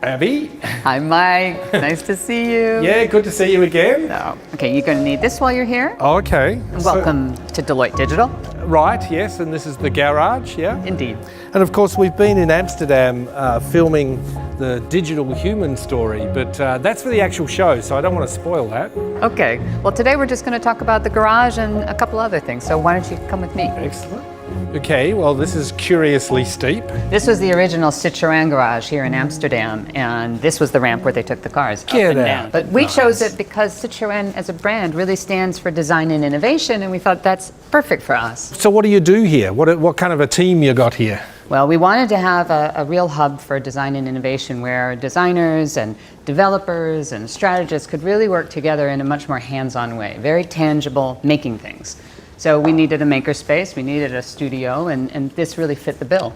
Abby. Hi, Mike. Nice to see you. Yeah, good to see you again. Okay, you're going to need this while you're here. Oh, okay. Welcome to Deloitte Digital. Right, yes, and this is the garage, yeah? Indeed. And of course, we've been in Amsterdam filming the digital human story, but that's for the actual show, so I don't want to spoil that. Okay, well, today we're just going to talk about the garage and a couple other things, so why don't you come with me? Excellent. Okay, well, this is curiously steep. This was the original Citroën garage here in Amsterdam, and this was the ramp where they took the cars up and down. But we chose it because Citroën as a brand really stands for design and innovation, and we thought that's perfect for us. So what do you do here? What kind of a team you got here? Well, we wanted to have a real hub for design and innovation where designers and developers and strategists could really work together in a much more hands-on way, very tangible, making things. So we needed a makerspace, we needed a studio, and this really fit the bill.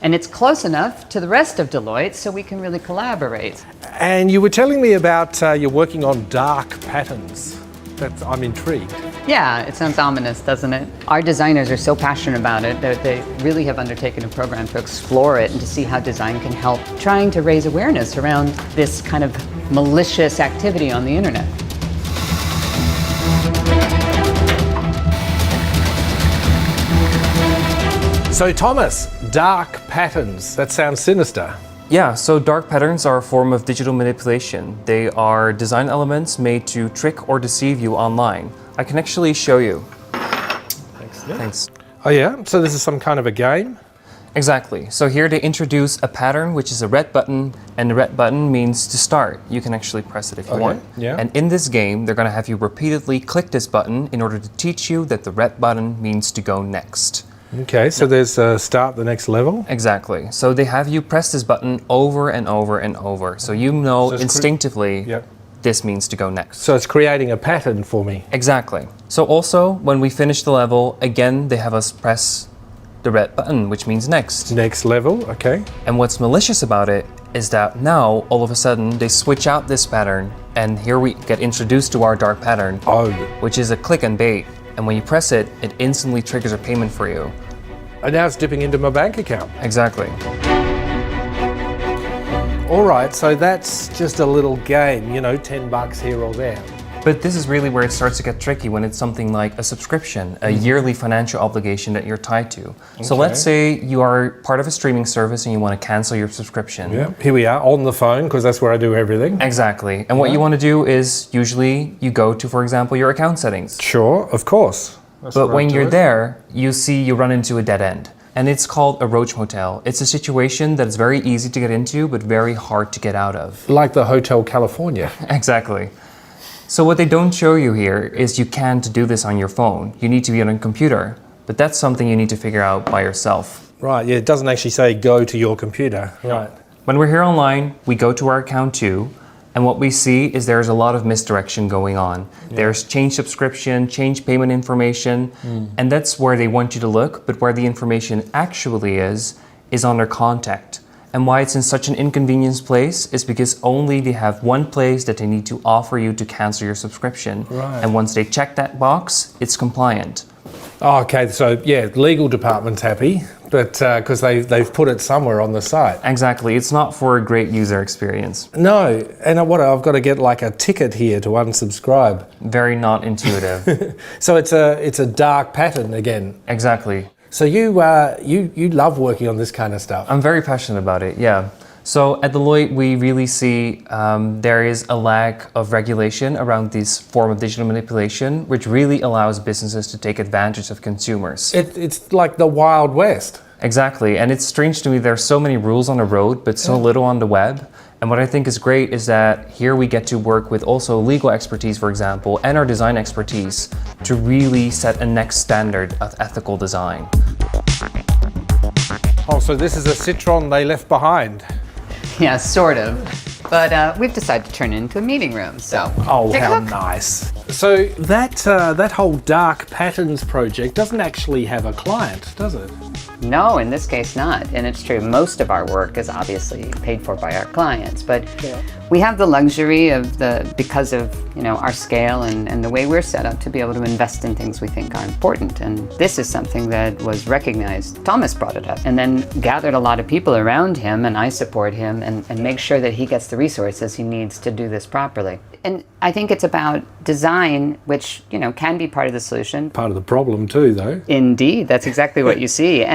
And it's close enough to the rest of Deloitte so we can really collaborate. And you were telling me about you're working on dark patterns. I'm intrigued. Yeah, it sounds ominous, doesn't it? Our designers are so passionate about it that they really have undertaken a program to explore it and to see how design can help, trying to raise awareness around this kind of malicious activity on the internet. So Thomas, dark patterns, that sounds sinister. Yeah, so dark patterns are a form of digital manipulation. They are design elements made to trick or deceive you online. I can actually show you. Thanks. Oh yeah, so this is some kind of a game? Exactly. So here they introduce a pattern, which is a red button, and the red button means to start. You can actually press it if you want. Yeah. And in this game, they're going to have you repeatedly click this button in order to teach you that the red button means to go next. Okay, so there's start the next level? Exactly. So they have you press this button over and over and over. So you know instinctively this means to go next. So it's creating a pattern for me? Exactly. So also, when we finish the level, again, they have us press the red button, which means next. Next level, okay. And what's malicious about it is that now, all of a sudden, they switch out this pattern, and here we get introduced to our dark pattern, which is a click and bait. And when you press it, it instantly triggers a payment for you. And now it's dipping into my bank account. Exactly. All right, so that's just a little game, you know, $10 here or there. But this is really where it starts to get tricky when it's something like a subscription, a yearly financial obligation that you're tied to. Okay. So let's say you are part of a streaming service and you want to cancel your subscription. Yeah, here we are on the phone because that's where I do everything. Exactly. And what you want to do is usually you go to, for example, your account settings. Sure, of course. But when you're there, you run into a dead end. And it's called a roach motel. It's a situation that is very easy to get into, but very hard to get out of. Like the Hotel California. Exactly. So what they don't show you here is you can't do this on your phone. You need to be on a computer. But that's something you need to figure out by yourself. Right, yeah, it doesn't actually say go to your computer. Right. When we're here online, we go to our account too. And what we see is there's a lot of misdirection going on. Yeah. There's change subscription, change payment information, and that's where they want you to look, but where the information actually is under contact. And why it's in such an inconvenience place is because only they have one place that they need to offer you to cancel your subscription. Right. And once they check that box, it's compliant. Oh, okay, so yeah, legal department's happy, but because they've put it somewhere on the site. Exactly, it's not for a great user experience. No, and I've got to get like a ticket here to unsubscribe. Very not intuitive. So it's a dark pattern again. Exactly. So you love working on this kind of stuff. I'm very passionate about it, yeah. So at Deloitte, we really see there is a lack of regulation around this form of digital manipulation, which really allows businesses to take advantage of consumers. It's like the Wild West. Exactly, and it's strange to me there's so many rules on the road, but so little on the web. And what I think is great is that here we get to work with also legal expertise, for example, and our design expertise to really set a next standard of ethical design. Oh, so this is a Citroën they left behind. Yeah, sort of. But we've decided to turn it into a meeting room, so oh, how nice. So that whole dark patterns project doesn't actually have a client, does it? No, in this case not. And it's true, most of our work is obviously paid for by our clients, but we have the luxury of because of our scale and the way we're set up to be able to invest in things we think are important. And this is something that was recognized. Thomas brought it up and then gathered a lot of people around him, and I support him and make sure that he gets the resources he needs to do this properly. And I think it's about design, which can be part of the solution. Part of the problem too, though. Indeed, that's exactly what you see.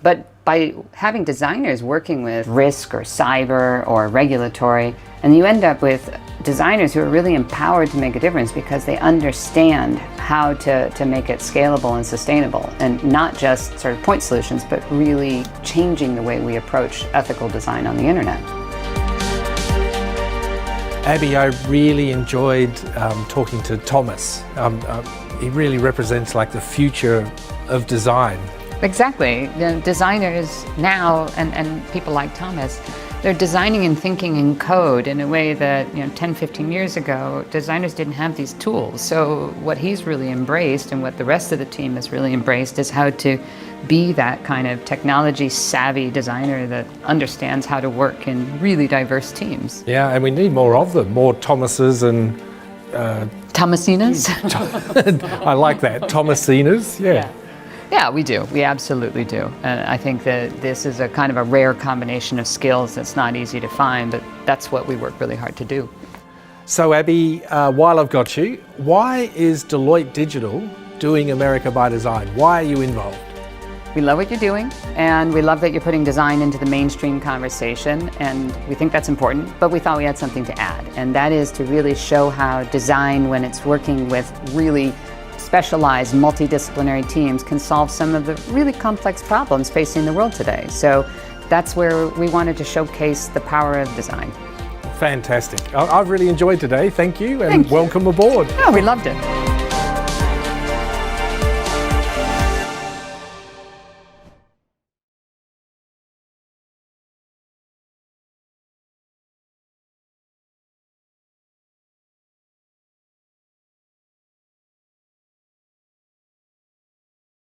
But by having designers working with risk or cyber or regulatory, and you end up with designers who are really empowered to make a difference because they understand how to make it scalable and sustainable, and not just sort of point solutions, but really changing the way we approach ethical design on the internet. Abby, I really enjoyed talking to Thomas. He really represents like the future of design. Exactly. The designers now and people like Thomas, they're designing and thinking in code in a way that 10, 15 years ago, designers didn't have these tools. So what he's really embraced and what the rest of the team has really embraced is how to be that kind of technology savvy designer that understands how to work in really diverse teams. Yeah, and we need more of them, more Thomases and... Thomasinas? I like that, Thomasinas, yeah. Yeah, we do. We absolutely do. And I think that this is a kind of a rare combination of skills that's not easy to find, but that's what we work really hard to do. So Abby, while I've got you, why is Deloitte Digital doing America by Design? Why are you involved? We love what you're doing, and we love that you're putting design into the mainstream conversation, and we think that's important, but we thought we had something to add, and that is to really show how design, when it's working with really specialized multidisciplinary teams, can solve some of the really complex problems facing the world today. So that's where we wanted to showcase the power of design. Fantastic. I've really enjoyed today. Thank you, and welcome aboard. Oh, we loved it.